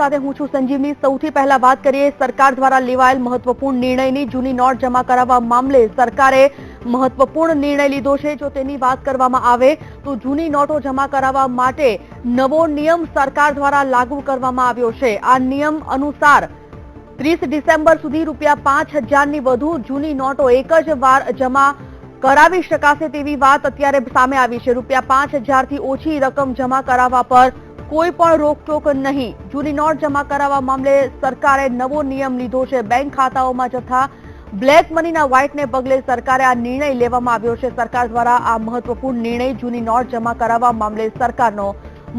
સાથે હું છું સંજીવની। સૌથી પહેલા વાત કરીએ સરકાર દ્વારા લેવાયેલ મહત્વપૂર્ણ નિર્ણયની। જૂની નોટ જમા કરાવવા મામલે સરકારે મહત્વપૂર્ણ નિર્ણય લીધો છે। જો તેની વાત કરવામાં આવે તો જૂની નોટો જમા કરાવવા માટે નવો નિયમ સરકાર દ્વારા લાગુ કરવામાં આવ્યો છે। આ નિયમ અનુસાર 30 ડિસેમ્બર સુધી ₹5000 ની વધુ જૂની નોટો એક જ વાર જમા કરાવી શકાશે તેવી વાત અત્યારે સામે આવી છે। ₹5000 થી ઓછી રકમ જમા કરાવવા પર કોઈ પણ રોકટોક નહીં। જૂની નોટ જમા કરાવવા મામલે સરકારે નવો નિયમ લીધો છે। બેંક ખાતાઓમાં જતા બ્લેક મનીના વ્હાઇટને પગલે સરકારે આ નિર્ણય લેવામાં આવ્યો છે। સરકાર દ્વારા આ મહત્વપૂર્ણ નિર્ણય જૂની નોટ જમા કરાવવા મામલે સરકારનો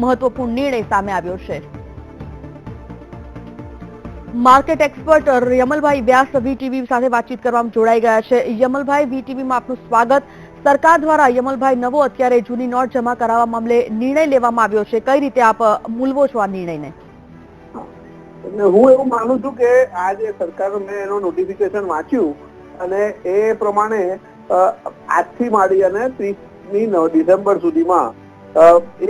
મહત્વપૂર્ણ નિર્ણય સામે આવ્યો છે। માર્કેટ એક્સપર્ટ યમલભાઈ વ્યાસ વીટીવી સાથે વાતચીત કરવામાં જોડાઈ ગયા છે। યમલભાઈ, વીટીવીમાં આપનું સ્વાગત। સરકાર દ્વારા યમલભાઈ નવો અત્યારે જૂની નોટ જમા કરાવવા મામલે નિર્ણય લેવામાં આવ્યો છે, કઈ રીતે આપ મૂલવો છો આ નિર્ણયને? હું એવું માનું છું કે આ જે સરકાર મેં એનું નોટિફિકેશન વાંચ્યું અને એ પ્રમાણે આજથી માંડી અને 30 ડિસેમ્બર સુધીમાં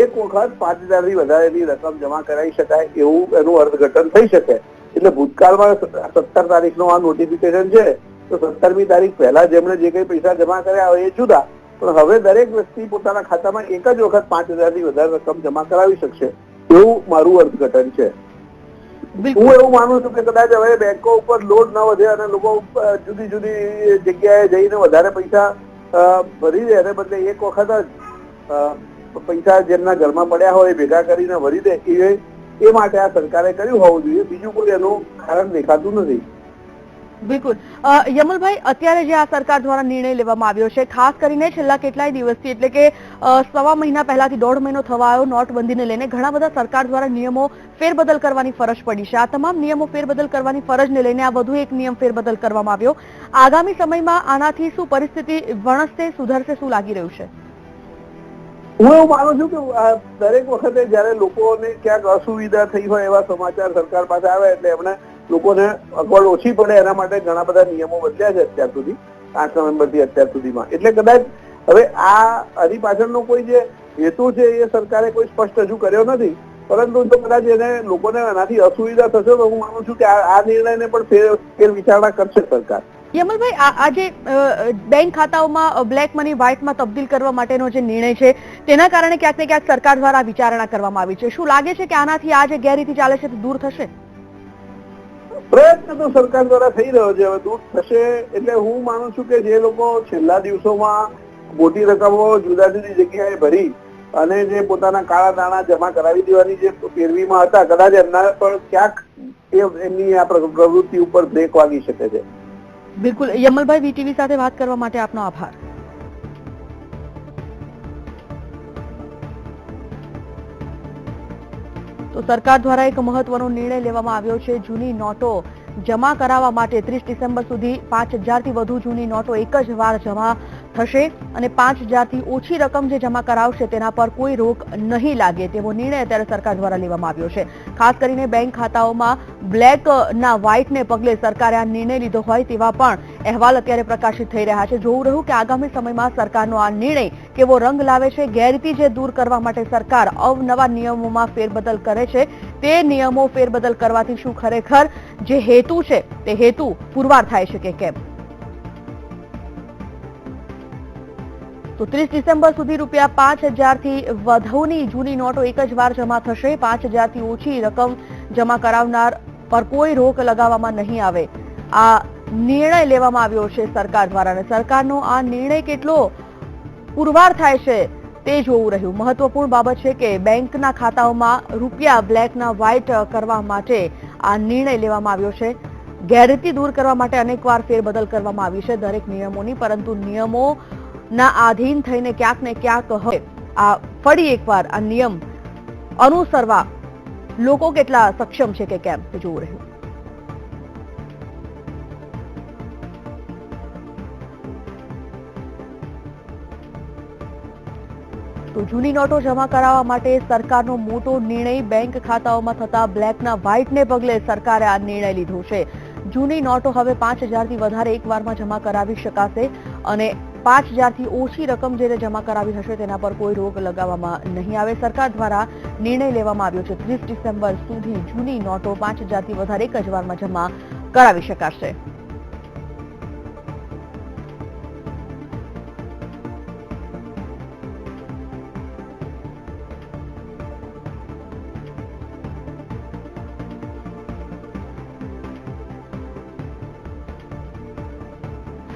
એક વખત 5000 થી વધારેની રકમ જમા કરાવી શકાય એવું એનું અર્થઘટન થઈ શકે। એટલે ભૂતકાળમાં 17 તારીખનો આ નોટિફિકેશન છે તો 17મી તારીખ પહેલા જેમણે જે કઈ પૈસા જમા કર્યા હોય એ જુદા, પણ હવે દરેક વ્યક્તિ પોતાના ખાતામાં એક જ વખત 5000 થી વધારે રકમ જમા કરાવી શકશે એવું મારું અર્થઘટન છે। હું એવું માનું છું કે કદાચ હવે બેંકો ઉપર લોડ ન વધે અને લોકો જુદી જુદી જગ્યાએ જઈને વધારે પૈસા ભરી દે એને બદલે એક વખત જ પૈસા જેમના ઘરમાં પડ્યા હોય ભેગા કરીને ભરી દે એ માટે આ સરકારે કર્યું હોવું જોઈએ। બીજું કોઈ એનું કારણ દેખાતું નથી। બિલકુલ યમલભાઈ, અત્યારે જે આ સરકાર દ્વારા નિર્ણય લેવામાં આવ્યો છે, ખાસ કરીને છેલ્લા કેટલાય દિવસથી એટલે કે સવા મહિના પહેલાથી 1.5 મહિનો થવા આવ્યો નોટબંધીને લઈને ઘણા બધા સરકાર દ્વારા નિયમો ફેરબદલ કરવાની ફરજ પડી છે। આ તમામ નિયમો ફેરબદલ કરવાની ફરજને લઈને આ વધુ એક નિયમ ફેરબદલ કરવામાં આવ્યો। આગામી સમયમાં આનાથી શું પરિસ્થિતિ વણસશે, સુધરશે, શું લાગી રહ્યું છે? હું એવું માનું છું કે દરેક વખતે જયારે લોકોને ક્યાંક અસુવિધા થઈ હોય એવા સમાચાર સરકાર પાસે આવે એટલે એમણે લોકોને અગવડ ઓછી પડે એના માટે ઘણા બધા નિયમો બદલ્યા છે અત્યાર સુધી, 8 નવેમ્બરથી અત્યાર સુધીમાં। એટલે કદાચ હવે આની પાછળનો કોઈ જે હેતુ છે એ સરકારે કોઈ સ્પષ્ટ હજુ કર્યો નથી, પરંતુ જો કદાચ એને લોકોને એનાથી અસુવિધા થશે તો હું માનું છું કે આ નિર્ણયને પણ ફેર વિચારણા કરશે સરકાર। યમલભાઈ, આજે બેંક ખાતાઓમાં બ્લેક મની વ્હાઇટમાં તબદીલ કરવા માટેનો જે નિર્ણય છે તેના કારણે ક્યાંક ને ક્યાંક સરકાર દ્વારા વિચારણા કરવામાં આવી છે। શું લાગે છે કે આનાથી આ જે ગેરરીતિ ચાલે છે તે દૂર થશે? પ્રયત્ન તો સરકાર દ્વારા થઈ રહ્યો છે, હવે દૂર થશે એટલે હું માનું છું કે જે લોકો છેલ્લા દિવસોમાં મોટી રકમો જુદા જુદી જગ્યાએ ભરી અને જે પોતાના કાળા નાણાં જમા કરાવી દેવાની જે પેરવીમાં હતા, કદાચ એમના પણ ક્યાંક એમની આ પ્રવૃત્તિ ઉપર બ્રેક વાગી શકે છે। બિલકુલ યમલભાઈ, વીટીવી સાથે વાત કરવા માટે આપનો આભાર। તો સરકાર દ્વારા એક મહત્વનો નિર્ણય લેવામાં આવ્યો છે। જૂની નોટો જમા કરાવવા માટે 30 ડિસેમ્બર સુધી 5000 થી વધુ જૂની નોટો એક જ વાર જમા થશે અને 5000 થી ઓછી રકમ જે જમા કરાવશે તેના પર કોઈ રોક નહીં લાગે તેવો નિર્ણય અત્યારે સરકાર દ્વારા લેવામાં આવ્યો છે। ખાસ કરીને બેંક ખાતાઓમાં બ્લેક ના વ્હાઇટને પગલે સરકારે આ નિર્ણય લીધો હોય તેવા પણ અહેવાલ અત્યારે પ્રકાશિત થઈ રહ્યા છે। જોવું રહ્યું કે આગામી સમયમાં સરકારનો આ નિર્ણય કેવો રંગ લાવે છે। ગેરરીતિ જે દૂર કરવા માટે સરકાર અવનવા નિયમોમાં ફેરબદલ કરે છે, તે નિયમો ફેરબદલ કરવાથી શું ખરેખર જે હેતુ છે તે હેતુ પુરવાર થાય છે કે કેમ? તો 30 ડિસેમ્બર સુધી ₹5000 થી વધુની જૂની નોટો એક જ વાર જમા થશે। 5000 થી ઓછી રકમ જમા કરાવનાર પર કોઈ રોક લગાવવામાં નહીં આવે। આ નિર્ણય લેવામાં આવ્યો છે સરકાર દ્વારા અને સરકારનો આ નિર્ણય કેટલો પુરવાર થાય છે તે જોવું રહ્યું। મહત્વપૂર્ણ બાબત છે કે બેંકના ખાતાઓમાં રૂપિયા બ્લેકના વ્હાઇટ કરવા માટે આ નિર્ણય લેવામાં આવ્યો છે। ગેરરીતિ દૂર કરવા માટે અનેકવાર ફેરબદલ કરવામાં આવી છે દરેક નિયમોની, પરંતુ નિયમોના આધીન થઈને ક્યાંક ને ક્યાંક હવે આ ફરી એકવાર આ નિયમ અનુસરવા લોકો કેટલા સક્ષમ છે કે કેમ તે જોવું રહ્યું। તો જૂની નોટો જમા કરાવવા માટે સરકારનો મોટો નિર્ણય। બેંક ખાતાઓમાં થતા બ્લેકના વ્હાઇટને પગલે સરકારે આ નિર્ણય લીધો છે। જૂની નોટો હવે 5000 થી વધારે એકવારમાં જમા કરાવી શકાશે અને 5,000થી ઓછી રકમ જેને જમા કરાવી હશે તેના પર કોઈ રોક લગાવવામાં નહીં આવે. સરકાર દ્વારા નિર્ણય લેવામાં આવ્યો છે 30 ડિસેમ્બર સુધી જૂની નોટો 5,000થી વધારે એક જ વારમાં જમા કરાવી શકાશે.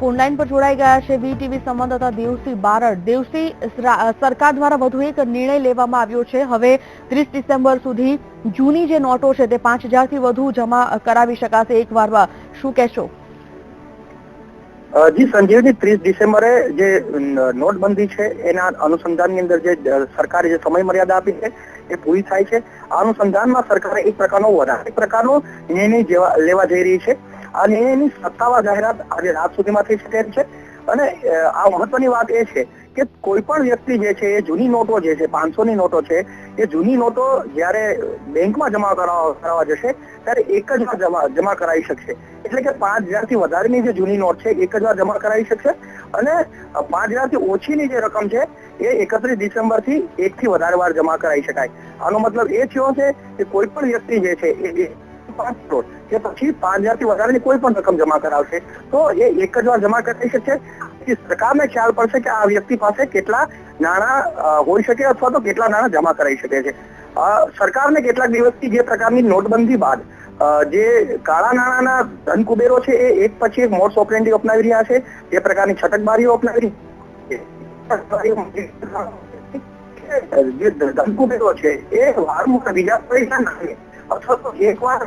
ફોનલાઈન પર જોડાઈ ગયા છે વીટીવી સંવાદદાતા દેવસિંહ બારડ. દેવસિંહ, સરકાર દ્વારા વધુ એક નિર્ણય લેવામાં આવ્યો છે. હવે 30 ડિસેમ્બર સુધી જૂની જે નોટો છે તે 5,000થી વધુ જમા કરાવી શકાશે એક વારમાં. શું કહેશો? જી સંજીવની, 30 ડિસેમ્બરે જે નોટબંધી છે એના અનુસંધાનની અંદર જે સરકારે જે સમય મર્યાદા આપી છે એ પૂરી થાય છે. આ અનુસંધાનમાં સરકારે એક પ્રકારનો નિર્ણય લેવા જઈ રહી છે. આ નિર્ણયની સત્તાવાર જાહેરાત આજે રાત સુધીમાં થઈ શકે છે. અને આ મહત્વની વાત એ છે કે કોઈ પણ વ્યક્તિ જે છે એ જૂની નોટો જે છે 500ની નોટો છે એ જૂની નોટો જ્યારે બેંકમાં જમા કરાવવા જશે ત્યારે એક જ વાર જમા કરાવી શકશે. એટલે કે 5,000થી વધારેની જે જૂની નોટ છે એક જ વાર જમા કરાવી શકશે અને 5,000થી ઓછીની જે રકમ છે એ 31 ડિસેમ્બરથી એકથી વધારે વાર જમા કરાવી શકાય. આનો મતલબ એ થયો છે કે કોઈ પણ વ્યક્તિ જે છે એ 5 કરોડ કે પછી 5,000થી વધારેની કોઈ પણ રકમ જમા કરાવશે તો એ એક જ વાર જમા કરી શકશે. સરકારને ખ્યાલ પડશે કે આ વ્યક્તિ પાસે કેટલા નાણાં હોઈ શકે અથવા તો કેટલા નાણાં જમા કરાવી શકે છે. સરકારને કેટલાક દિવસથી જે પ્રકારની નોટબંધી બાદ જે કાળા નાણાંના ધન કુબેરો છે એ એક પછી એક મોડસ ઓપરેન્ડી અપનાવી રહ્યા છે. જે પ્રકારની છટકબારીઓ અપનાવી જે ધન કુબેરો છે એ વારંવાર બીજા પૈસા નાખે અથવા તો એકવાર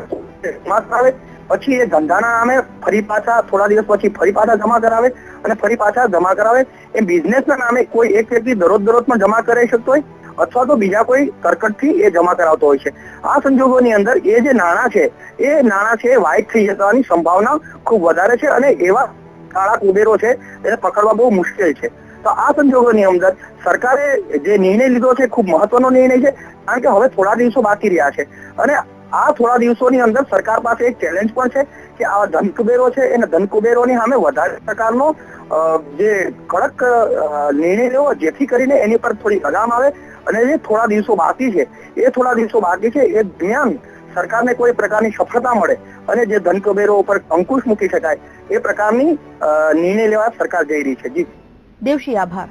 આવે પછી એ ધંધાના નામે ફરી પાછા થોડા દિવસ પછી ફરી પાછા જમા કરાવે અને ફરી પાછા જમા કરાવે. એ બિઝનેસના નામે કોઈ એક વ્યક્તિ દરરોજ પણ જમા કરાવી શકતો હોય અથવા તો બીજા કોઈ તરકટથી એ જમા કરાવતો હોય છે. આ સંજોગોની અંદર એ જે નાણાં છે એ વ્હાઇટ થઈ જવાની સંભાવના ખૂબ વધારે છે અને એવા કાળા કુબેરો છે એને પકડવા બહુ મુશ્કેલ છે. તો આ સંજોગોની અંદર સરકારે જે નિર્ણય લીધો છે ખૂબ મહત્વનો નિર્ણય છે. કારણ કે હવે થોડા દિવસો બાકી રહ્યા છે અને આ થોડા દિવસોની અંદર સરકાર પાસે એક ચેલેન્જ પણ છે કે આ ધન કુબેરો છે એને ધન કુબેરોની સામે વધારે પ્રકારનો જે કડક નિર્ણય લેવો જેથી કરીને એની પર થોડી લગામ આવે અને જે થોડા દિવસો બાકી છે એ દરમિયાન સરકારને કોઈ પ્રકારની સફળતા મળે અને જે ધન કુબેરો ઉપર અંકુશ મૂકી શકાય એ પ્રકારની નિર્ણય લેવા સરકાર જઈ રહી છે. જી દેવસિંહ, આભાર.